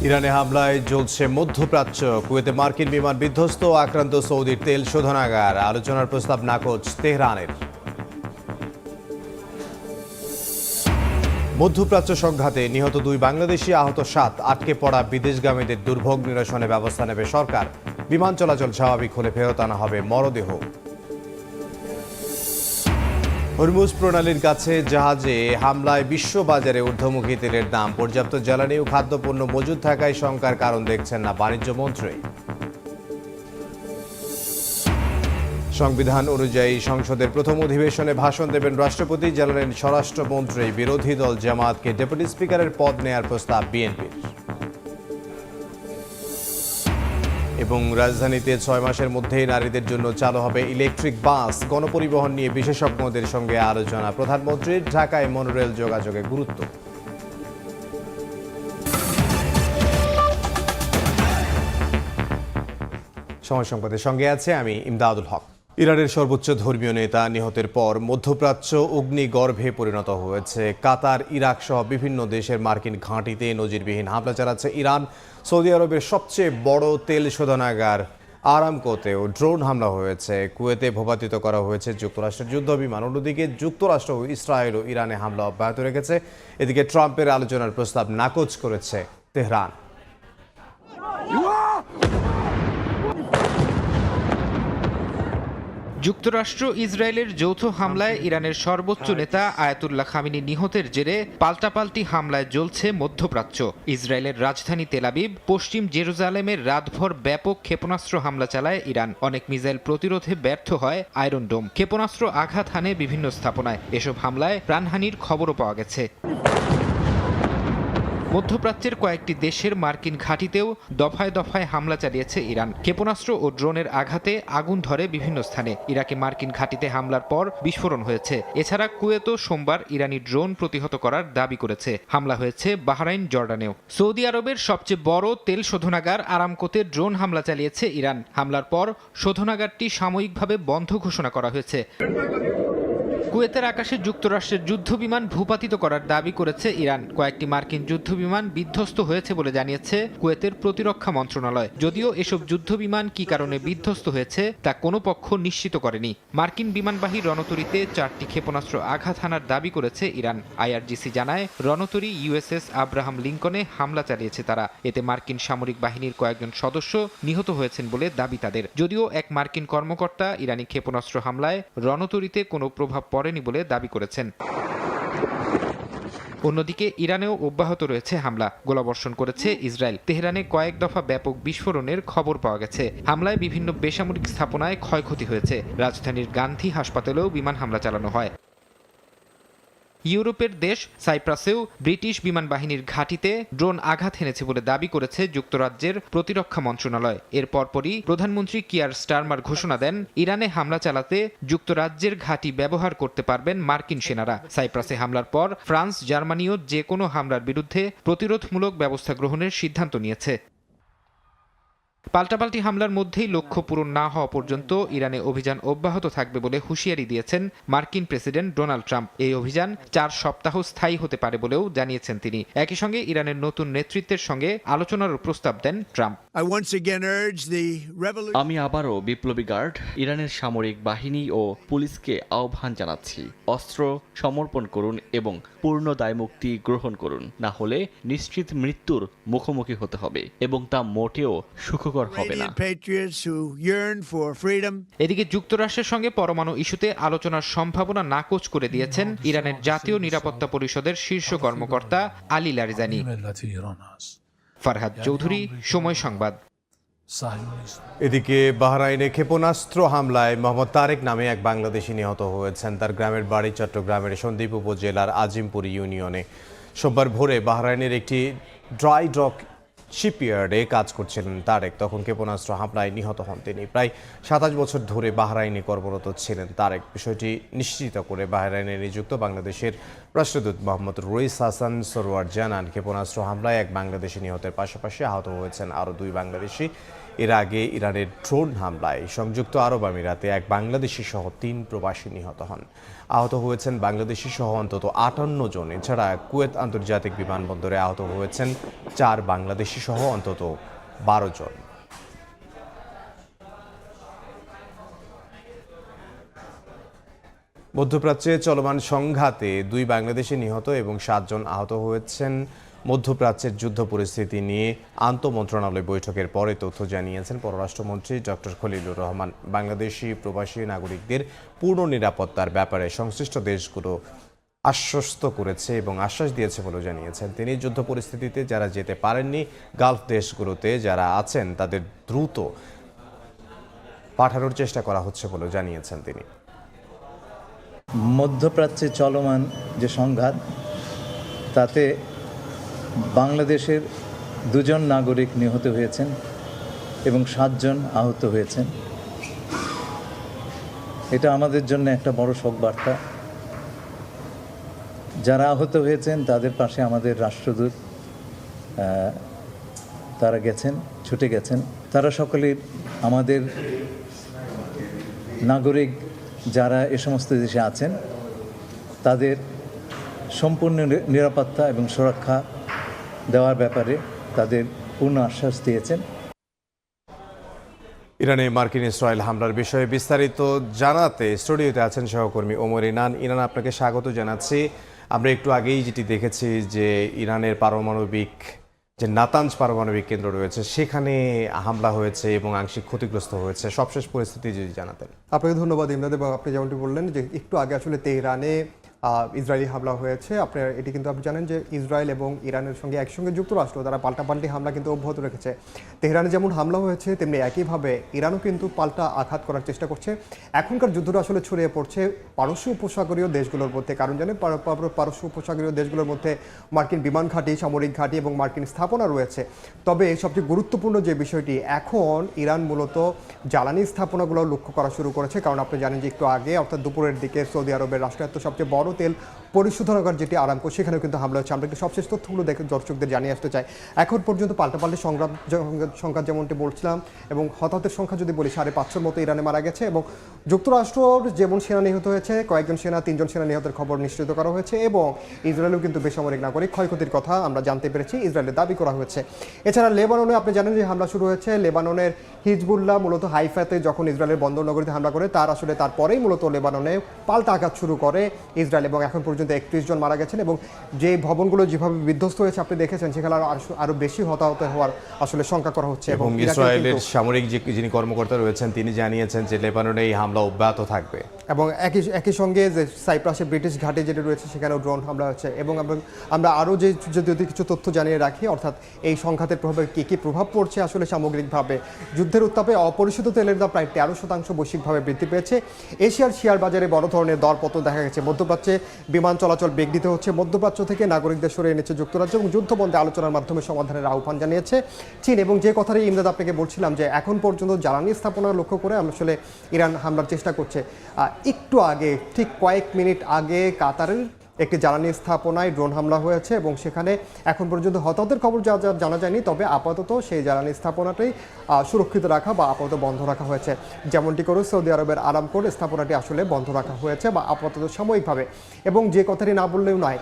ইরানে হামলায় জ্বলছে মধ্যপ্রাচ্য। কুয়েতে মার্কিন বিমান বিধ্বস্ত, আক্রান্ত সৌদির তেল শোধনাগার। আলোচনার প্রস্তাব নাকচ তেহরানের। মধ্যপ্রাচ্য সংঘাতে নিহত 2 বাংলাদেশি, আহত 7। আটকে পড়া বিদেশগামীদের দুর্ভোগ নিরসনে ব্যবস্থা নেবে সরকার। বিমান চলাচল স্বাভাবিক হলে ফেরত আনা হবে মরদেহ। হরমুজ প্রণালীর কাছে জাহাজে হামলায় বিশ্ববাজারে ঊর্ধ্বমুখী তেলের দাম। পর্যাপ্ত জ্বালানি ও খাদ্যপণ্য মজুদ থাকায় শঙ্কার কারণ দেখছেন না বাণিজ্য মন্ত্রী। সংবিধান অনুযায়ী সংসদের প্রথম অধিবেশনে ভাষণ দেবেন রাষ্ট্রপতি, জানালেন স্বরাষ্ট্রমন্ত্রী। বিরোধী দল জামায়াতকে ডেপুটি স্পিকারের পদ নেয়ার প্রস্তাব বিএনপির। এবং রাজধানীতে 6 মাসের মধ্যেই নারীদের জন্য চালু হবে ইলেকট্রিক বাস। গণপরিবহন নিয়ে বিশেষজ্ঞদের সঙ্গে আলোচনা প্রধানমন্ত্রীর। ঢাকায় মনোরেল যোগাযোগের গুরুত্ব। সময় সংবাদের সঙ্গে আছে আমি ইমদাদুল হক। ইরানের সর্বোচ্চ ধর্মীয় নেতা নিহতের পর মধ্যপ্রাচ্য অগ্নিগর্ভে পরিণত হয়েছে। কাতার, ইরাক সহ বিভিন্ন দেশের মার্কিন ঘাঁটিতে নজিরবিহীন হামলা চালাচ্ছে ইরান। সৌদি আরবের সবচেয়ে বড় তেল শোধনাগার আরামকোতেও ড্রোন হামলা হয়েছে। কুয়েতে ভূপাতিত করা হয়েছে যুক্তরাষ্ট্রের যুদ্ধ বিমান। অন্যদিকে যুক্তরাষ্ট্র ও ইসরায়েল ও ইরানে হামলা অব্যাহত রেখেছে। এদিকে ট্রাম্পের আলোচনার প্রস্তাব নাকচ করেছে তেহরান। যুক্তরাষ্ট্র ইসরায়েলের যৌথ হামলায় ইরানের সর্বোচ্চ নেতা আয়াতুল্লাহ খামেনি নিহতের জেরে পাল্টাপাল্টি হামলায় জ্বলছে মধ্যপ্রাচ্য। ইসরায়েলের রাজধানী তেল আবিব, পশ্চিম জেরুজালেমের রাতভর ব্যাপক ক্ষেপণাস্ত্র হামলা চালায় ইরান। অনেক মিসাইল প্রতিরোধে ব্যর্থ হয় আয়রন ডোম। ক্ষেপণাস্ত্র আঘাত হানে বিভিন্ন স্থাপনায়। এসব হামলায় প্রাণহানির খবরও পাওয়া গেছে। মধ্যপ্রাচ্যের কয়েকটি দেশের মার্কিন ঘাঁটিতেও দফায় দফায় হামলা চালিয়েছে ইরান। ক্ষেপণাস্ত্র ও ড্রোনের আঘাতে আগুন ধরে বিভিন্ন স্থানে। ইরাকে মার্কিন ঘাঁটিতে হামলার পর বিস্ফোরণ হয়েছে। এছাড়া কুয়েতও সোমবার ইরানি ড্রোন প্রতিহত করার দাবি করেছে। হামলা হয়েছে বাহরাইন, জর্ডানেও। সৌদি আরবের সবচেয়ে বড় তেল শোধনাগার আরামকোতে ড্রোন হামলা চালিয়েছে ইরান। হামলার পর শোধনাগারটি সাময়িকভাবে বন্ধ ঘোষণা করা হয়েছে। কুয়েতের আকাশে যুক্তরাষ্ট্রের যুদ্ধবিমান ভূপাতিত করার দাবি করেছে ইরান। কয়েকটি মার্কিন যুদ্ধবিমান বিধ্বস্ত হয়েছে বলে জানিয়েছে কুয়েতের প্রতিরক্ষা মন্ত্রণালয়। যদিও এসব যুদ্ধবিমান কি কারণে বিধ্বস্ত হয়েছে তা কোনো পক্ষ নিশ্চিত করেনি। মার্কিন বিমানবাহী রণতরীতে 4টি ক্ষেপণাস্ত্র আঘাত হানার দাবি করেছে ইরান। আইআরজিসি জানায়, রণতরী ইউএসএস আব্রাহাম লিঙ্কনে হামলা চালিয়েছে তারা। এতে মার্কিন সামরিক বাহিনীর কয়েকজন সদস্য নিহত হয়েছেন বলে দাবি তাদের। যদিও এক মার্কিন কর্মকর্তা ইরানি ক্ষেপণাস্ত্র হামলায় রণতরীতে কোনো প্রভাব পড়েনি বলে দাবি করেছেন। অন্যদিকে ইরানেও অব্যাহত রয়েছে হামলা। গোলাবর্ষণ করেছে ইসরায়েল। তেহরানে কয়েক দফা ব্যাপক বিস্ফোরণের খবর পাওয়া গেছে। হামলায় বিভিন্ন বেসামরিক স্থাপনায় ক্ষয়ক্ষতি হয়েছে। রাজধানীর গান্ধী হাসপাতালেও বিমান হামলা চালানো হয়। ইউরোপের দেশ সাইপ্রাসেও ব্রিটিশ বিমান বাহিনীর ঘাঁটিতে ড্রোন আঘাত হেনেছে বলে দাবি করেছে যুক্তরাজ্যের প্রতিরক্ষা মন্ত্রণালয়। এর পরপরই প্রধানমন্ত্রী কিয়ার স্টারমার ঘোষণা দেন, ইরানে হামলা চালাতে যুক্তরাজ্যের ঘাঁটি ব্যবহার করতে পারবেন মার্কিন সেনারা। সাইপ্রাসে হামলার পর ফ্রান্স, জার্মানিও যে কোনো হামলার বিরুদ্ধে প্রতিরোধমূলক ব্যবস্থা গ্রহণের সিদ্ধান্ত নিয়েছে। পাল্টাপাল্টি হামলার মধ্যেই লক্ষ্য পূরণ না হওয়া পর্যন্ত ইরানে অভিযান অব্যাহত থাকবে বলে হুঁশিয়ারি দিয়েছেন মার্কিন প্রেসিডেন্ট ডোনাল্ড ট্রাম্প। এই অভিযান 4 সপ্তাহ স্থায়ী হতে পারে বলেও জানিয়েছেন তিনি। একই সঙ্গে ইরানের নতুন নেতৃত্বের সঙ্গে আলোচনারও প্রস্তাব দেন ট্রাম্প। আমি আবারও বিপ্লবী গার্ড, ইরানের সামরিক বাহিনী ও পুলিশকে আহ্বান জানাচ্ছি, অস্ত্র সমর্পণ করুন এবং পূর্ণ দায়মুক্তি গ্রহণ করুন। না হলে নিশ্চিত মৃত্যুর মুখোমুখি হতে হবে এবং তা মোটেও সুখকর হবে না। এদিকে যুক্তরাষ্ট্রের সঙ্গে পরমাণু ইস্যুতে আলোচনার সম্ভাবনা নাকচ করে দিয়েছেন ইরানের জাতীয় নিরাপত্তা পরিষদের শীর্ষ কর্মকর্তা আলী লারিজানি। ফারহাদ চৌধুরী, সময় সংবাদ। এদিকে বাহরাইনে ক্ষেপণাস্ত্র হামলায় মোহাম্মদ তারেক নামে এক বাংলাদেশি নিহত হয়েছেন। তার গ্রামের বাড়ি চট্টগ্রামের সন্দ্বীপ উপজেলার আজিমপুর ইউনিয়নে। সোমবার ভোরে বাহরাইনের একটি ড্রাই ডক শিপইয়ার্ডে কাজ করছিলেন তারেক। তখন ক্ষেপণাস্ত্র হামলায় নিহত হন তিনি। প্রায় 27 বছর ধরে বাহরাইনে কর্মরত ছিলেন তারেক। বিষয়টি নিশ্চিত করে বাহরাইনে নিযুক্ত বাংলাদেশের রাষ্ট্রদূত মোহাম্মদ রইস হাসান সরোয়ার জানান, ক্ষেপণাস্ত্র হামলায় এক বাংলাদেশি নিহতের পাশাপাশি আহত হয়েছেন আরও 2 বাংলাদেশি। এর আগে ইরানের ড্রোন হামলায় সংযুক্ত আরব আমিরাতে এক বাংলাদেশি সহ ৩ প্রবাসী নিহত হন। আহত হয়েছেন বাংলাদেশি সহ অন্তত ৫৮ জন। এছাড়া কুয়েত আন্তর্জাতিক বিমানবন্দরে আহত হয়েছেন ৪ বাংলাদেশি সহ অন্তত ১২ জন। মধ্যপ্রাচ্যে চলমান সংঘাতে ২ বাংলাদেশি নিহত এবং ৭ জন আহত হয়েছেন। মধ্যপ্রাচ্যের যুদ্ধ পরিস্থিতি নিয়ে আন্তঃমন্ত্রণালয় বৈঠকের পরে তথ্য জানিয়েছেন পররাষ্ট্রমন্ত্রী ডক্টর খলিলুর রহমান। বাংলাদেশি প্রবাসী নাগরিকদের পূর্ণ নিরাপত্তার ব্যাপারে সংশ্লিষ্ট দেশগুলো আশ্বস্ত করেছে এবং আশ্বাস দিয়েছে বলে জানিয়েছেন তিনি। যুদ্ধ পরিস্থিতিতে যারা যেতে পারেননি গালফ দেশগুলোতে যারা আছেন তাদের দ্রুত পাঠানোর চেষ্টা করা হচ্ছে বলে জানিয়েছেন তিনি। মধ্যপ্রাচ্যে চলমান যে সংঘাত তাতে বাংলাদেশের 2 জন নাগরিক নিহত হয়েছেন এবং 7 জন আহত হয়েছেন। এটা আমাদের জন্য একটা বড় শোক বার্তা। যারা আহত হয়েছেন তাদের পাশে আমাদের রাষ্ট্রদূত তারা গেছেন, ছুটে গেছেন। তারা সকলেই আমাদের নাগরিক যারা এ সমস্ত দেশে আছেন তাদের সম্পূর্ণ নিরাপত্তা এবং সুরক্ষা দেওয়ার ব্যাপারে তাদের পূর্ণ আশ্বাস দিয়েছেন। ইরানে মার্কিন ইসরায়েল হামলার বিষয়ে বিস্তারিত জানাতে স্টুডিওতে আছেন সহকর্মী ওমর ইনান। ইরান, আপনাকে স্বাগত জানাচ্ছি। আমরা একটু আগেই যেটি দেখেছি যে ইরানের পারমাণবিক যে নাতানজ পারমাণবিক কেন্দ্র রয়েছে সেখানে হামলা হয়েছে এবং আংশিক ক্ষতিগ্রস্ত হয়েছে। সবশেষ পরিস্থিতি যদি জানাতেন। আপনাকে ধন্যবাদ ইমদাদ। এবং আপনি যেমনটি বললেন যে একটু আগে আসলে তেহরানে ইসরায়েলি হামলা হয়েছে। আপনার এটি কিন্তু আপনি জানেন যে ইসরায়েল এবং ইরানের সঙ্গে একসঙ্গে যুক্তরাষ্ট্র তারা পাল্টাপাল্টি হামলা কিন্তু অব্যাহত রেখেছে। তেহরানে যেমন হামলা হয়েছে তেমনি একইভাবে ইরানও কিন্তু পাল্টা আঘাত করার চেষ্টা করছে। এখনকার যুদ্ধটা আসলে ছড়িয়ে পড়ছে পারস্য উপসাগরীয় দেশগুলোর মধ্যে। কারণ জানেন পারস্য উপসাগরীয় দেশগুলোর মধ্যে মার্কিন বিমান ঘাঁটি, সামরিক ঘাঁটি এবং মার্কিন স্থাপনা রয়েছে। তবে সবচেয়ে গুরুত্বপূর্ণ যে বিষয়টি, এখন ইরান মূলত জ্বালানি স্থাপনাগুলো লক্ষ্য করা শুরু করেছে। কারণ আপনি জানেন যে একটু আগে অর্থাৎ দুপুরের দিকে সৌদি আরবের রাষ্ট্রায়ত্ত সবচেয়ে বড় তেল পরিশোধনাগার যেটি আরামকো, সেখানেও কিন্তু হামলা হচ্ছে। আমরা একটু সবশেষ তথ্যগুলো দেখে দর্শকদের জানিয়ে আসতে চাই। এখন পর্যন্ত পাল্টাপাল্টি সংখ্যা যেমনটি বলছিলাম এবং হতাহতের সংখ্যা যদি বলি 550 মতো ইরানে মারা গেছে এবং যুক্তরাষ্ট্রর যেমন সেনা নিহত হয়েছে, কয়েকজন সেনা 3 জন সেনা নিহতের খবর নিশ্চিত করা হয়েছে এবং ইসরায়েলেও কিন্তু বেসামরিক নাগরিক ক্ষয়ক্ষতির কথা আমরা জানতে পেরেছি, ইসরায়েলের দাবি করা হয়েছে। এছাড়া লেবাননে আপনি জানেন যে হামলা শুরু হয়েছে। লেবাননের হিজবুল্লাহ মূলত হাইফাতে যখন ইসরায়েলের বন্দর নগরীতে হামলা করে তারপরেই মূলত লেবাননে পাল্টা আঘাত শুরু করে ইসরায়েল এবং এখন পর্যন্ত 31 জন মারা গেছেন এবং যে ভবনগুলো যেভাবে বিধ্বস্ত হয়েছে আপনি দেখেছেন সেখানে আরো বেশি হতাহত হওয়ার আসলে শঙ্কা করা হচ্ছে। এবং ইসরায়েলের সামরিক যিনি কর্মকর্তা রয়েছেন তিনি জানিয়েছেন যে লেবাননে এই হামলা অব্যাহত থাকবে এবং একই সঙ্গে যে সাইপ্রাসের ব্রিটিশ ঘাটে যেটি রয়েছে সেখানেও ড্রোন হামলা হচ্ছে। এবং আমরা আরও যদি কিছু তথ্য জানিয়ে রাখি, অর্থাৎ এই সংঘাতের প্রভাবে কী প্রভাব পড়ছে আসলে সামগ্রিকভাবে। যুদ্ধের উত্তাপে অপরিশোধিত তেলের দাম প্রায় 13% বৈশ্বিকভাবে বৃদ্ধি পেয়েছে। এশিয়ার শেয়ার বাজারে বড় ধরনের দরপতন দেখা গেছে। মধ্যপ্রাচ্যে বিমান চলাচল বেগ দিতে হচ্ছে। মধ্যপ্রাচ্য থেকে নাগরিকদের সরিয়ে এনেছে যুক্তরাজ্য এবং যুদ্ধবন্ধে আলোচনার মাধ্যমে সমাধানের আহ্বান জানিয়েছে চীন। এবং যে কথাটি ইমদাদ আপনাকে বলছিলাম যে এখন পর্যন্ত জ্বালানি স্থাপনা লক্ষ্য করে আসলে ইরান হামলার চেষ্টা করছে। একটু আগে ঠিক কয়েক মিনিট আগে কাতারের একটি জ্বালানি স্থাপনায় ড্রোন হামলা হয়েছে এবং সেখানে এখন পর্যন্ত হতাহতের খবর জানা যায়নি। তবে আপাতত সেই জ্বালানি স্থাপনাটাই সুরক্ষিত রাখা বা আপাতত বন্ধ রাখা হয়েছে। যেমনটি করে সৌদি আরবের আরামকোর স্থাপনাটি আসলে বন্ধ রাখা হয়েছে বা আপাতত সাময়িকভাবে। এবং যে কথাটি না বললেও নয়,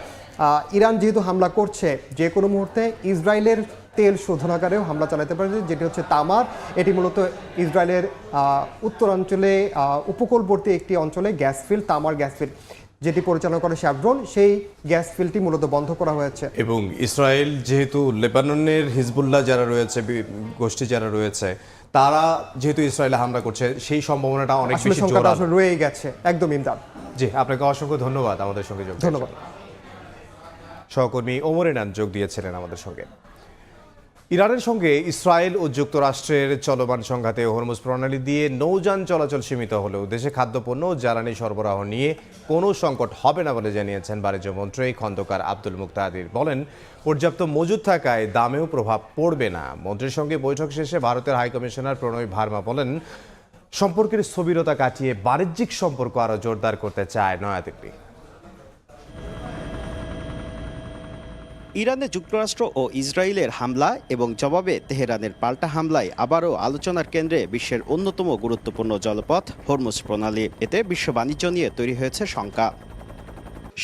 ইরান যেহেতু হামলা করছে যে কোনো মুহূর্তে ইসরায়েলের তেল শোধনাগারেও হামলা চালাতে পারে, যেটি হচ্ছে তামার। এটি মূলত ইসরায়েলের উত্তরাঞ্চলে উপকূলবর্তী একটি অঞ্চলে গ্যাস ফিল্ড, তামার গ্যাস ফিল্ড যেটি পরিচালনা করে শেভরন, সেই গ্যাস ফিল্ডটি মূলত বন্ধ করা হয়েছে। এবং ইসরায়েল যেহেতু লেবাননের হিজবুল্লাহ যারা রয়েছে, গোষ্ঠী যারা রয়েছে, তারা যেহেতু ইসরায়েলে হামলা করছে সেই সম্ভাবনাটা অনেক বেশি জোরালো রয়েই গেছে। একদম ইমদাদ। জি, আপনাকে অসংখ্য ধন্যবাদ আমাদের সঙ্গে যোগ। ধন্যবাদ। সহকর্মী ওমর ইনান যোগ দিয়েছিলেন আমাদের সঙ্গে। ইরানের সঙ্গে ইসরায়েল ও যুক্তরাষ্ট্রের চলমান সংঘাতে হরমুজ প্রণালী দিয়ে নৌযান চলাচল সীমিত হলেও দেশে খাদ্যপণ্য ও জ্বালানি সরবরাহ নিয়ে কোনো সংকট হবে না বলে জানিয়েছেন বাণিজ্য মন্ত্রী খন্দকার আব্দুল মুক্তাদির। বলেন, পর্যাপ্ত মজুদ থাকায় দামেও প্রভাব পড়বে না। মন্ত্রীর সঙ্গে বৈঠক শেষে ভারতের হাইকমিশনার প্রণয় ভার্মা বলেন, সম্পর্কের স্থবিরতা কাটিয়ে বাণিজ্যিক সম্পর্ক আরও জোরদার করতে চায় নয়াদিল্লি। ইরানে যুক্তরাষ্ট্র ও ইসরায়েলের হামলা এবং জবাবে তেহরানের পাল্টা হামলায় আবারও আলোচনার কেন্দ্রে বিশ্বের অন্যতম গুরুত্বপূর্ণ জলপথ হরমুজ প্রণালী। এতে বিশ্ব বাণিজ্য নিয়ে তৈরি হয়েছে শঙ্কা।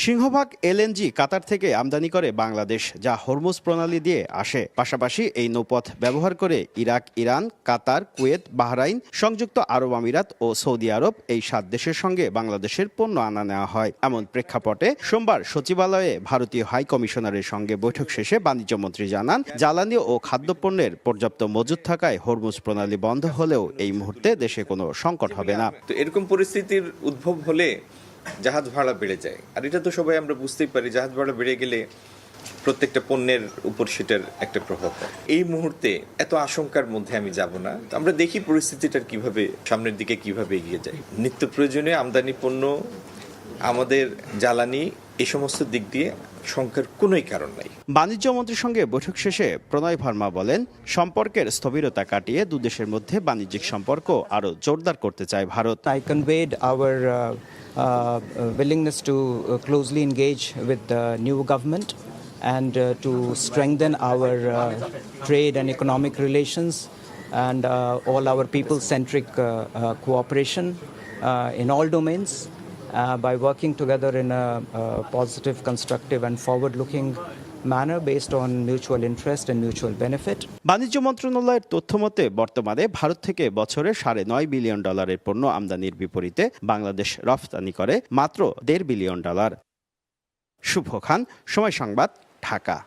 সিংহভাগ এলএনজি কাতার থেকে আমদানি করে বাংলাদেশ, যা হরমুজ প্রণালী দিয়ে আসে। পাশাপাশি এই নৌপথ ব্যবহার করে ইরাক, ইরান, কাতার, কুয়েত, বাহরাইন, সংযুক্ত আরব আমিরাত ও সৌদি আরব এই 7 দেশের সঙ্গে বাংলাদেশের পণ্য আনা নেওয়া হয়। এমন প্রেক্ষাপটে সোমবার সচিবালয়ে ভারতীয় হাই কমিশনারের সঙ্গে বৈঠক শেষে বাণিজ্যমন্ত্রী জানান, জ্বালানি ও খাদ্যপণ্যের পর্যাপ্ত মজুত থাকায় হরমুজ প্রণালী বন্ধ হলেও এই মুহূর্তে দেশে কোনো সংকট হবে না। তো এরকম পরিস্থিতির উদ্ভব হলে জাহাজ ভাড়া বেড়ে যায়, আর এটা তো সবাই আমরা বুঝতেই পারি। জাহাজ ভাড়া বেড়ে গেলে প্রত্যেকটা পণ্যের উপর সেটার একটা প্রভাব হয়। এই মুহূর্তে এত আশঙ্কার মধ্যে আমি যাব না। আমরা দেখি পরিস্থিতিটার কিভাবে সামনের দিকে কিভাবে এগিয়ে যায়। নিত্য প্রয়োজনীয় আমদানি পণ্য, আমাদের জ্বালানি, এই সমস্ত দিক দিয়ে শঙ্কার কোনোই কারণ নাই। বাণিজ্য মন্ত্রীর সঙ্গে বৈঠক শেষে প্রণয় ভার্মা বলেন, সম্পর্কের স্থবিরতা কাটিয়ে দুদেশের মধ্যে বাণিজ্যিক সম্পর্ক আরও জোরদার করতে চায় Bharat. I conveyed our willingness to closely engage with the new government and to strengthen our trade and economic relations and all our people-centric cooperation in all domains by working together in a positive, constructive and forward-looking manner based on mutual interest and mutual benefit. বাণিজ্য মন্ত্রণালয়ের তথ্য মতে বর্তমানে ভারত থেকে বছরে $9.5 billion পণ্য আমদানির বিপরীতে বাংলাদেশ রফতানি করে মাত্র $1.5 বিলিয়ন। শুভ খান, সময় সংবাদ, ঢাকা।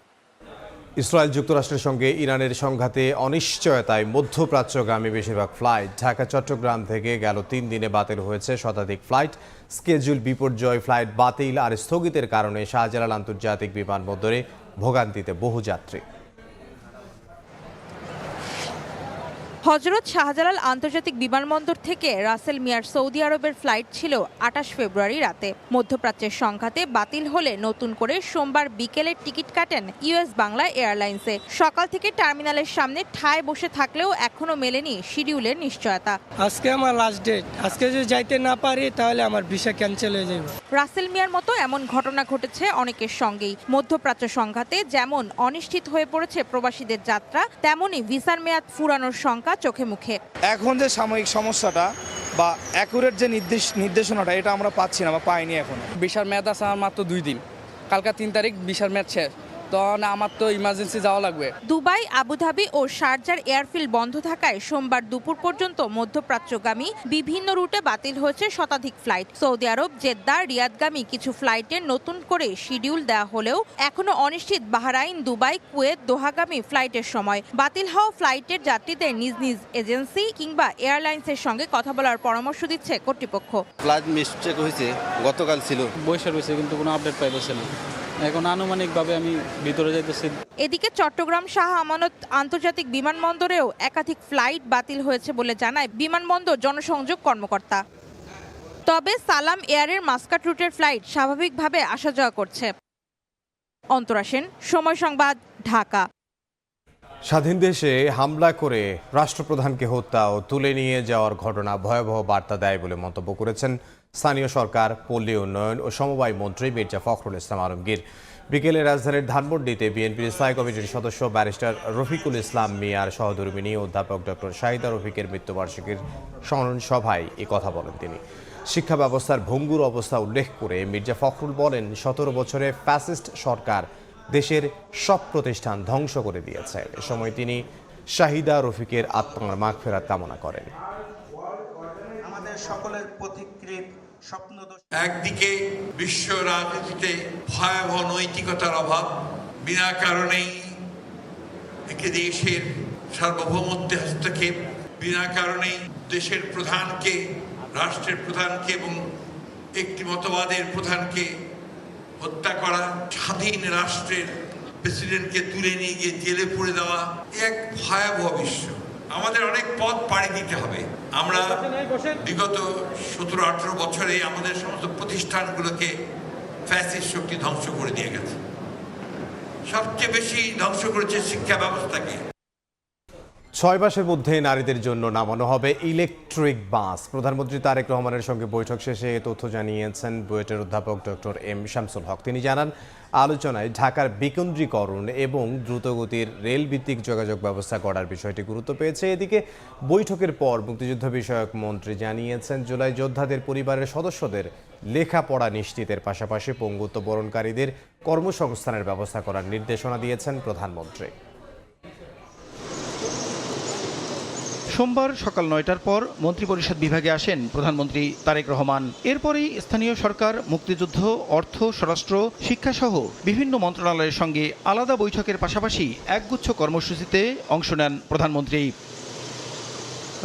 ইসরায়েল যুক্তরাষ্ট্রের সঙ্গে ইরানের সংঘাতে অনিশ্চয়তায় মধ্যপ্রাচ্যগামী বেশিরভাগ ফ্লাইট ঢাকা চট্টগ্রাম থেকে গেল 3 দিনে বাতিল হয়েছে শতাধিক ফ্লাইট। স্কেজুল বিপর্যয়, ফ্লাইট বাতিল আর স্থগিতের কারণে শাহজালাল আন্তর্জাতিক বিমানবন্দরে ভোগান্তিতে বহু যাত্রী। হজরত শাহজালাল আন্তর্জাতিক বিমানবন্দর থেকে রাসেল মিয়ার সৌদি আরবের ফ্লাইট ছিল 28 ফেব্রুয়ারি রাতে। মধ্যপ্রাচ্যের সংঘাতে বাতিল হলে নতুন করে সোমবার বিকেলের টিকিট কাটেন ইউএস বাংলা এয়ারলাইন্সে। সকাল থেকে টার্মিনালের সামনে ঠায় বসে থাকলেও এখনো মেলেনি শিডিউলের নিশ্চয়তা। আজকে আমার লাস্ট ডেট, আজকে যদি যাইতে না পারি তাহলে আমার ভিসা ক্যান্সেল হয়ে যাবে। রাসেল মিয়ার মতো এমন ঘটনা ঘটেছে অনেকের সঙ্গেই। মধ্যপ্রাচ্য সংঘাতে যেমন অনিশ্চিত হয়ে পড়েছে প্রবাসীদের যাত্রা, তেমনি ভিসার মেয়াদ ফুরানোর শঙ্কা চোখে মুখে। এখন যে সাময়িক সমস্যাটা বা অ্যাকুরেট যে নির্দেশনাটা, এটা আমরা পাচ্ছি না বা পাইনি এখন। ভিসার মেয়াদ আছে আমার মাত্র 2 দিন, কালকা 3 তারিখ ভিসার মেয়াদ শেষ, তখন আমার তো ইমার্জেন্সি যাওয়া লাগবে। দুবাই, আবুধাবি ও শারজার এয়ারফিল্ড বন্ধ থাকায় সোমবার দুপুর পর্যন্ত মধ্যপ্রাচ্যগামী বিভিন্ন রুটে বাতিল হয়েছে শতাধিক ফ্লাইট। সৌদি আরব, জেদ্দা, রিয়াদগামী কিছু ফ্লাইটের নতুন করে শিডিউল দেওয়া হলেও এখনো অনিশ্চিত বাহরাইন, দুবাই, কুয়েত, দোহাগামী ফ্লাইটের সময়। বাতিল হওয়া ফ্লাইটের যাত্রীদের নিজ নিজ এজেন্সি কিংবা এয়ারলাইন্সের সঙ্গে কথা বলার পরামর্শ দিচ্ছে কর্তৃপক্ষ। ফ্লাইট মিসটেক হয়েছে, গতকাল ছিল, বৈশাখ হয়েছে কিন্তু কোনো আপডেট পাইতেছে না। এখন আনুমানিকভাবে আমি ভিতরে যাইতেছি। এদিকে চট্টগ্রাম শাহ আমানত আন্তর্জাতিক বিমানবন্দরেও একাধিক ফ্লাইট বাতিল হয়েছে বলে জানায় বিমানবন্দর জনসংযোগ কর্মকর্তা। তবে সালাম এয়ারের মাস্কাট রুটের ফ্লাইট স্বাভাবিকভাবে আসা যাওয়া করছে। অন্তরা সেন, সময় সংবাদ, ঢাকা। স্বাধীন দেশে হামলা করে রাষ্ট্রপ্রধানকে হত্যা ও তুলে নিয়ে যাওয়ার ঘটনা ভয়াবহ বার্তা দেয় বলে মন্তব্য করেছেন স্থানীয় সরকার, পল্লী উন্নয়ন ও সমবায় মন্ত্রী মির্জা ফখরুল ইসলাম আলমগীর। বিকেলে রাজধানীর ধানমন্ডিতে বিএনপির স্থায়ী কমিটির সদস্য ব্যারিস্টার রফিকুল ইসলাম মিয়ার সহধর্মিণী অধ্যাপক ডক্টর শাহিদা রফিকের মৃত্যুবার্ষিকীর স্মরণ সভায় এ কথা বলেন তিনি। শিক্ষা ব্যবস্থার ভঙ্গুর অবস্থা উল্লেখ করে মির্জা ফখরুল বলেন, 17 বছরে ফ্যাসিস্ট সরকার দেশের সব প্রতিষ্ঠান ধ্বংস করে দিয়েছে। এ সময় তিনি শাহিদা রফিকের আত্মার মাগফিরাত কামনা করেন। আমাদের সকলের পথিকৃৎ একদিকে বিশ্ব রাজনীতিতে ভয়াবহ নৈতিকতার অভাব, বিনা কারণেই একটি দেশের সার্বভৌমত্বে হস্তক্ষেপ, বিনা কারণেই দেশের প্রধানকে, রাষ্ট্রের প্রধানকে এবং একটি মতবাদের প্রধানকে হত্যা করা, স্বাধীন রাষ্ট্রের প্রেসিডেন্টকে তুলে নিয়ে গিয়ে জেলে পুরে দেওয়া, এক ভয়াবহ বিশ্ব। আমাদের অনেক পথ পাড়ি দিতে হবে। আমরা বিগত 17-18 বছরে আমাদের সমস্ত প্রতিষ্ঠানগুলোকে ফ্যাসিস্ট শক্তি ধ্বংস করে দিয়ে গেছে। সবচেয়ে বেশি ধ্বংস করেছে শিক্ষা ব্যবস্থাকে। 6 মাসের মধ্যে নারীদের জন্য নামানো হবে ইলেকট্রিক বাস। প্রধানমন্ত্রী তারেক রহমানের সঙ্গে বৈঠক শেষে এ তথ্য জানিয়েছেন বুয়েটের অধ্যাপক ডক্টর এম শামসুল হক। তিনি জানান, আলোচনায় ঢাকার বিকেন্দ্রীকরণ এবং দ্রুতগতির রেল ভিত্তিক যোগাযোগ ব্যবস্থা গড়ার বিষয়টি গুরুত্ব পেয়েছে। এদিকে বৈঠকের পর মুক্তিযুদ্ধ বিষয়ক মন্ত্রী জানিয়েছেন, জুলাই যোদ্ধাদের পরিবারের সদস্যদের লেখাপড়া নিশ্চিতের পাশাপাশি পঙ্গুত্ব বরণকারীদের কর্মসংস্থানের ব্যবস্থা করার নির্দেশনা দিয়েছেন প্রধানমন্ত্রী। সোমবার সকাল ৯টার পর মন্ত্রিপরিষদ বিভাগে আসেন প্রধানমন্ত্রী তারেক রহমান। এরপরেই স্থানীয় সরকার, মুক্তিযুদ্ধ, অর্থ, স্বরাষ্ট্র, শিক্ষাসহ বিভিন্ন মন্ত্রণালয়ের সঙ্গে আলাদা বৈঠকের পাশাপাশি একগুচ্ছ কর্মসূচিতে অংশ নেন প্রধানমন্ত্রী।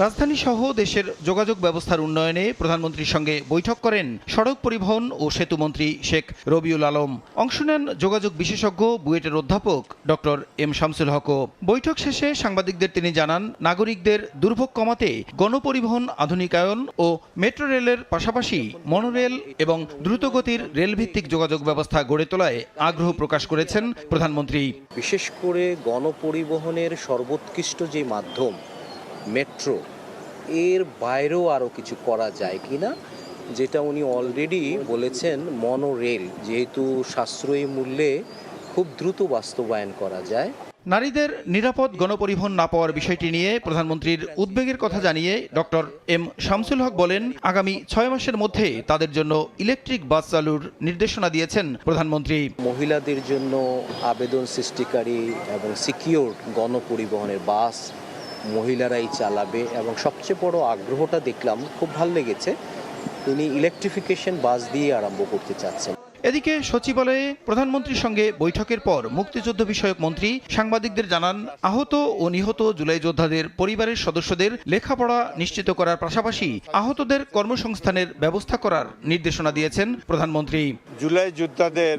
রাজধানী সহ দেশের যোগাযোগ ব্যবস্থার উন্নয়নে প্রধানমন্ত্রীর সঙ্গে বৈঠক করেন সড়ক পরিবহন ও সেতুমন্ত্রী শেখ রবিউল আলম। অংশ নেন যোগাযোগ বিশেষজ্ঞ বুয়েটের অধ্যাপক ডক্টর এম শামসুল হকও। বৈঠক শেষে সাংবাদিকদের তিনি জানান, নাগরিকদের দুর্ভোগ কমাতে গণপরিবহন আধুনিকায়ন ও মেট্রো রেলের পাশাপাশি মনোরেল এবং দ্রুতগতির রেলভিত্তিক যোগাযোগ ব্যবস্থা গড়ে তোলায় আগ্রহ প্রকাশ করেছেন প্রধানমন্ত্রী। বিশেষ করে গণপরিবহনের সর্বোৎকৃষ্ট যে মাধ্যম মেট্রো, এর বাইরেও আরও কিছু করা যায় কিনা, যেটা উনি অলরেডি বলেছেন মনোরেল, যেহেতু সাশ্রয়ী মূল্যে খুব দ্রুত বাস্তবায়ন করা যায়। নারীদের নিরাপদ গণপরিবহন না পাওয়ার বিষয়টি নিয়ে প্রধানমন্ত্রীর উদ্বেগের কথা জানিয়ে ডক্টর এম শামসুল হক বলেন, আগামী 6 মাসের মধ্যে তাদের জন্য ইলেকট্রিক বাস চালুর নির্দেশনা দিয়েছেন প্রধানমন্ত্রী। মহিলাদের জন্য আবেদন সৃষ্টিকারী এবং সিকিউর গণপরিবহনের বাস মহিলারাই চালাবে, এবং সবচেয়ে বড় আগ্রহটা দেখলাম, খুব ভালো লেগেছে, তিনি ইলেকট্রিফিকেশন বাস দিয়ে আরম্ভ করতে চাচ্ছেন। এদিকে সচিবালয়ে প্রধানমন্ত্রীর সঙ্গে বৈঠকের পর মুক্তিযুদ্ধ বিষয়ক মন্ত্রী সাংবাদিকদের জানান, আহত ও নিহত জুলাই যোদ্ধাদের পরিবারের সদস্যদের লেখাপড়া নিশ্চিত করার পাশাপাশি আহতদের কর্মসংস্থানের ব্যবস্থা করার নির্দেশনা দিয়েছেন প্রধানমন্ত্রী। জুলাই যোদ্ধাদের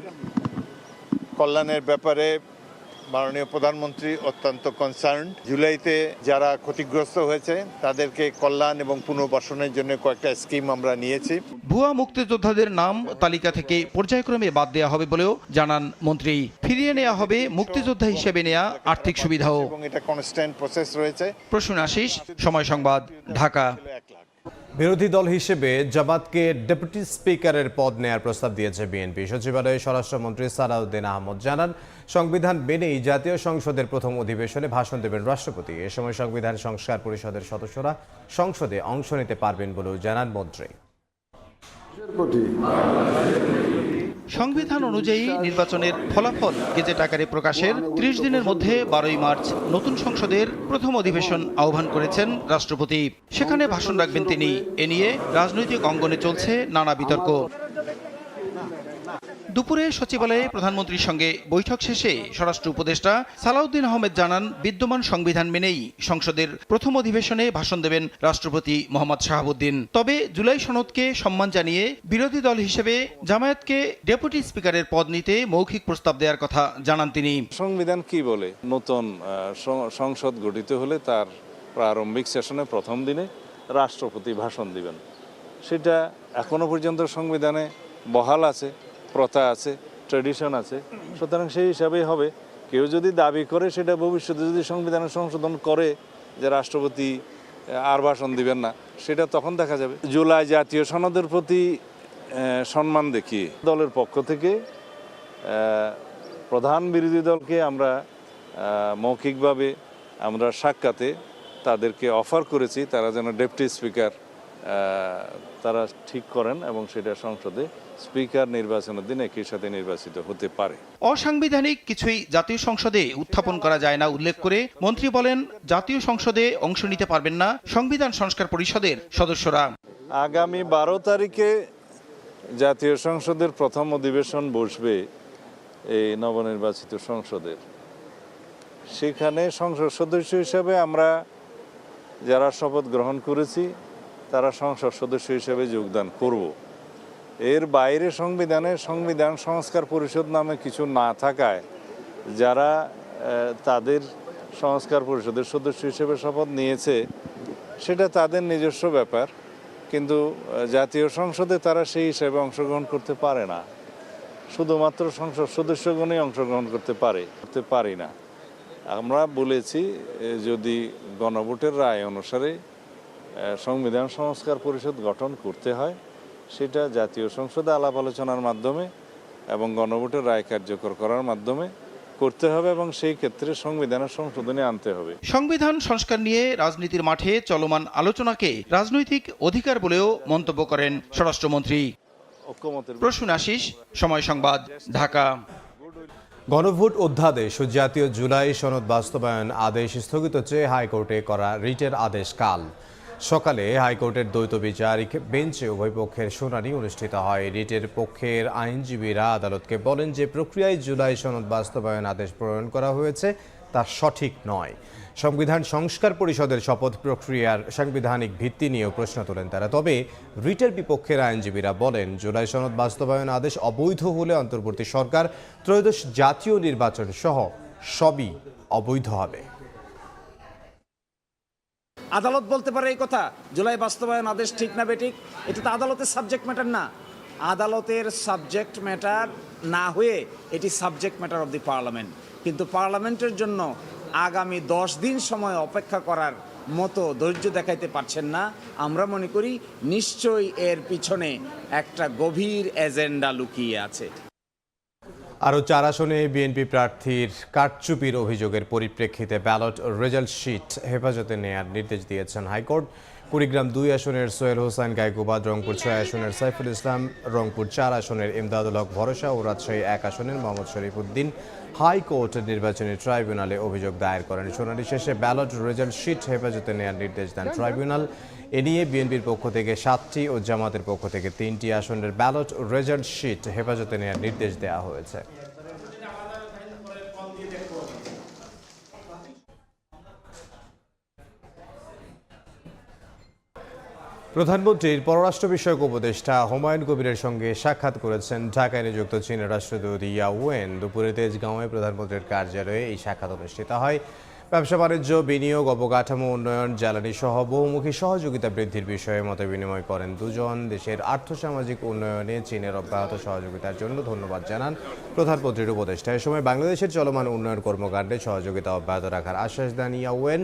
কল্যাণের ব্যাপারে মাননীয় প্রধানমন্ত্রী অত্যন্ত কনসার্ন। জুলাইতে যারা ক্ষতিগ্রস্ত হয়েছে তাদেরকে কল্যাণ এবং পুনর্বাসনের জন্য কয়েকটা স্কিম আমরা নিয়েছি। ভুয়া মুক্তিযোদ্ধাদের নাম তালিকা থেকে পর্যায়ক্রমে বাদ দেওয়া হবে বলেও জানান মন্ত্রী। ফিরিয়ে নেওয়া হবে মুক্তিযোদ্ধা হিসেবে নেওয়া আর্থিক সুবিধাও, এবং এটা কনস্ট্যান্ট প্রসেস রয়েছে। প্রসূন আশিস, সময় সংবাদ, ঢাকা। বিরোধী দল হিসেবে জামাতকে ডেপুটি স্পিকারের পদ নেয়ার প্রস্তাব দিয়েছে বিএনপি। সচিবালয়ে স্বরাষ্ট্রমন্ত্রী সালাউদ্দিন আহমদ জানান, সংবিধান মেনেই জাতীয় সংসদের প্রথম অধিবেশনে ভাষণ দেবেন রাষ্ট্রপতি। এ সময় সংবিধান সংস্কার পরিষদের সদস্যরা সংসদে অংশ নিতে পারবেন বলেও জানান মন্ত্রী। সংবিধান অনুযায়ী নির্বাচনের ফলাফল গেজেট আকারে প্রকাশের 30 দিনের মধ্যে 12ই মার্চ নতুন সংসদের প্রথম অধিবেশন আহ্বান করেছেন রাষ্ট্রপতি। সেখানে ভাষণ রাখবেন তিনি। এ নিয়ে রাজনৈতিক অঙ্গনে চলছে নানা বিতর্ক। দুপুরে সচিবালয়ে প্রধানমন্ত্রীর সঙ্গে বৈঠক শেষে স্বরাষ্ট্র উপদেষ্টা সালাউদ্দিন আহমেদ জানান, বিদ্যমান সংবিধান মেনেই সংসদের প্রথম অধিবেশনে ভাষণ দেবেন রাষ্ট্রপতি মোহাম্মদ শাহাবুদ্দিন। তবে জুলাই সনদকে সম্মান জানিয়ে বিরোধী দল হিসেবে জামায়াতকে ডেপুটি স্পিকারের পদ নিতে মৌখিক প্রস্তাব দেওয়ার কথা জানান তিনি। সংবিধান কি বলে, নতুন সংসদ গঠিত হলে তার প্রারম্ভিক সেশনে প্রথম দিনে রাষ্ট্রপতি ভাষণ দিবেন। সেটা এখনো পর্যন্ত সংবিধানে বহাল আছে, প্রথা আছে, ট্র্যাডিশন আছে। সুতরাং সেই হিসাবেই হবে। কেউ যদি দাবি করে সেটা ভবিষ্যতে যদি সংবিধানের সংশোধন করে যে রাষ্ট্রপতি আর ভাষণ দিবেন না, সেটা তখন দেখা যাবে। জুলাই জাতীয় সনদের প্রতি সম্মান দেখিয়ে দলের পক্ষ থেকে প্রধান বিরোধী দলকে আমরা মৌখিকভাবে আমরা সাক্ষাতে তাদেরকে অফার করেছি, তারা যেন ডেপুটি স্পিকার তারা ঠিক করেন এবং সেটা সংসদে স্পিকার নির্বাচনের দিন একই সাথে নির্বাচিত হতে পারে। অসাংবিধানিক কিছুই জাতীয় সংসদে উত্থাপন করা যায় না উল্লেখ করে মন্ত্রী বলেন, জাতীয় সংসদে অংশ নিতে পারবেন না সংবিধান সংস্কার পরিষদের সদস্যরা। আগামী 12 তারিখে জাতীয় সংসদের প্রথম অধিবেশন বসবে এই নবনির্বাচিত সংসদের। সেখানে সংসদ সদস্য হিসেবে আমরা যারা শপথ গ্রহণ করেছি তারা সংসদ সদস্য হিসেবে যোগদান করব। এর বাইরে সংবিধান সংস্কার পরিষদ নামে কিছু না থাকায় যারা তাদের সংস্কার পরিষদের সদস্য হিসেবে শপথ নিয়েছে সেটা তাদের নিজস্ব ব্যাপার, কিন্তু জাতীয় সংসদে তারা সেই হিসাবে অংশগ্রহণ করতে পারে না। শুধুমাত্র সংসদ সদস্যগণই অংশগ্রহণ করতে পারি না। আমরা বলেছি যদি গণভোটের রায় অনুসারে সংবিধান সংস্কার পরিষদ গঠন করতে হয় সেটা জাতীয় সংসদে আলাপ আলোচনার মাধ্যমে এবং গণভোটের রায় কার্যকর করার মাধ্যমে করতে হবে এবং সেই ক্ষেত্রে সংবিধানের সংশোধনী আনতে হবে। সংবিধান সংস্কার নিয়ে রাজনীতির মাঠে চলমান আলোচনাকে রাজনৈতিক অধিকার বলেও মন্তব্য করেন স্বরাষ্ট্রমন্ত্রী। প্রসূন আশিস, সময় সংবাদ, ঢাকা। গণভোট অধ্যাদেশ ও জাতীয় জুলাই সনদ বাস্তবায়ন আদেশ স্থগিত চেয়ে হাইকোর্টে করা রিটের আদেশ কাল সকালে হাইকোর্টের দ্বৈত বিচারিক বেঞ্চে উভয় পক্ষের শুনানি অনুষ্ঠিত হয়। রিটের পক্ষের আইনজীবীরা আদালতকে বলেন যে প্রক্রিয়ায় জুলাই সনদ বাস্তবায়ন আদেশ প্রণয়ন করা হয়েছে তা সঠিক নয়। সংবিধান সংস্কার পরিষদের শপথ প্রক্রিয়ার সাংবিধানিক ভিত্তি নিয়েও প্রশ্ন তোলেন তারা। তবে রিটের বিপক্ষের আইনজীবীরা বলেন জুলাই সনদ বাস্তবায়ন আদেশ অবৈধ হলে অন্তর্বর্তী সরকার ত্রয়োদশ জাতীয় নির্বাচন সহ সবই অবৈধ হবে। আদালত বলতে পারে এই কথা জুলাই বাস্তবায়ন আদেশ ঠিক না বেঠিক, এটা তো আদালতের সাবজেক্ট ম্যাটার না। আদালতের সাবজেক্ট ম্যাটার না হয়ে এটি subject matter of the parliament. কিন্তু পার্লামেন্টের জন্য আগামী 10 দিন সময় অপেক্ষা করার মতো ধৈর্য দেখাইতে পারছেন না। আমরা মনে করি নিশ্চয়ই এর পিছনে একটা গভীর এজেন্ডা লুকিয়ে আছে। আরও 4 আসনে বিএনপি প্রার্থীর কারচুপির অভিযোগের পরিপ্রেক্ষিতে ব্যালট রেজাল্ট শিট হেফাজতে নেয়ার নির্দেশ দিয়েছেন হাইকোর্ট। কুড়িগ্রাম 2 আসনের সোহেল হোসেন গায়কোবাদ, রংপুর 6 আসনের সাইফুল ইসলাম, রংপুর 4 আসনের ইমদাদুল হক ভরসা ও রাজশাহী 1 আসনের মোহাম্মদ শরীফ উদ্দিন হাইকোর্ট নির্বাচনী ট্রাইব্যুনালে অভিযোগ দায়ের করেন। শুনানি শেষে ব্যালট রেজাল্ট শিট হেফাজতে নেয়ার নির্দেশ দেন ট্রাইব্যুনাল। এ নিয়ে বিএনপির পক্ষ থেকে 7টি ও জামাতের পক্ষ থেকে 3টি আসনের ব্যালট রেজাল্ট শিট হেফাজতে নেয়ার নির্দেশ দেওয়া হয়েছে। প্রধানমন্ত্রীর পররাষ্ট্র বিষয়ক উপদেষ্টা হুমায়ুন কবিরের সঙ্গে সাক্ষাৎ করেছেন ঢাকায় নিযুক্ত চীনের রাষ্ট্রদূত ইয়া ওয়েন। দুপুরে তেজগাঁওয়ে প্রধানমন্ত্রীর কার্যালয়ে এই সাক্ষাৎ অনুষ্ঠিত হয়। ব্যবসা বাণিজ্য, বিনিয়োগ, অবকাঠামো উন্নয়ন, জ্বালানি সহ বহুমুখী সহযোগিতা বৃদ্ধির বিষয়ে মতবিনিময় করেন দুজন। দেশের আর্থসামাজিক উন্নয়নে চীনের অব্যাহত সহযোগিতার জন্য ধন্যবাদ জানান প্রধানমন্ত্রীর উপদেষ্টা। এ সময় বাংলাদেশের চলমান উন্নয়ন কর্মকাণ্ডে সহযোগিতা অব্যাহত রাখার আশ্বাস দেন ইয়া ওয়েন।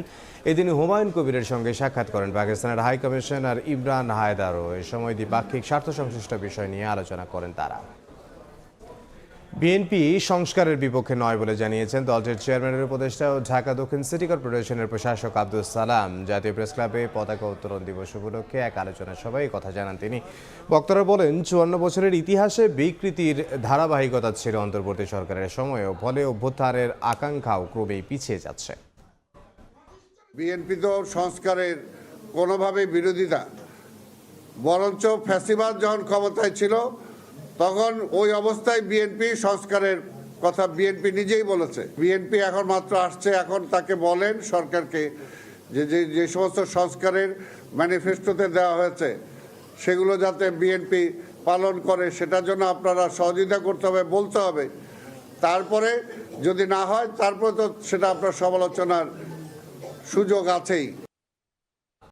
এদিন হুমায়ুন কবিরের সঙ্গে সাক্ষাৎ করেন পাকিস্তানের হাই কমিশনার ইমরান হায়দারও। এ সময় দ্বিপাক্ষিক স্বার্থ সংশ্লিষ্ট বিষয় নিয়ে আলোচনা করেন তারা। বিএনপি সংস্কারের বিপক্ষে নয় বলে জানিয়েছেন দলটির চেয়ারম্যানের উপদেষ্টা ও ঢাকা দক্ষিণ সিটি কর্পোরেশনের প্রশাসক আব্দুল সালাম। জাতীয় প্রেস ক্লাবে পতাকা উত্তোলন দিবস উপলক্ষে এক আলোচনা সভায় এই কথা জানান তিনি। বক্তারা বলেন 54 বছরের ইতিহাসে বিকৃতির ধারাবাহিকতা ছিল অন্তর্বর্তী সরকারের সময়ও, ফলে অভ্যুত্থানের আকাঙ্ক্ষাও ক্রমেই পিছিয়ে যাচ্ছে। বিএনপি তো সংস্কারের কোনোভাবে বিরোধিতা, বরঞ্চ ফ্যাসিবাদ যখন ক্ষমতায় ছিল তখন ওই অবস্থায় বিএনপি সংস্কারের কথা বিএনপি নিজেই বলেছে। বিএনপি এখন মাত্র আসছে, এখন তাকে বলেন সরকারকে যে সমস্ত সংস্কারের ম্যানিফেস্টোতে দেওয়া হয়েছে সেগুলো যাতে বিএনপি পালন করে, সেটার জন্য আপনারা সহযোগিতা করতে হবে, বলতে হবে। তারপরে যদি না হয় তারপরে তো সেটা আপনার সমালোচনার সুযোগ আছেই।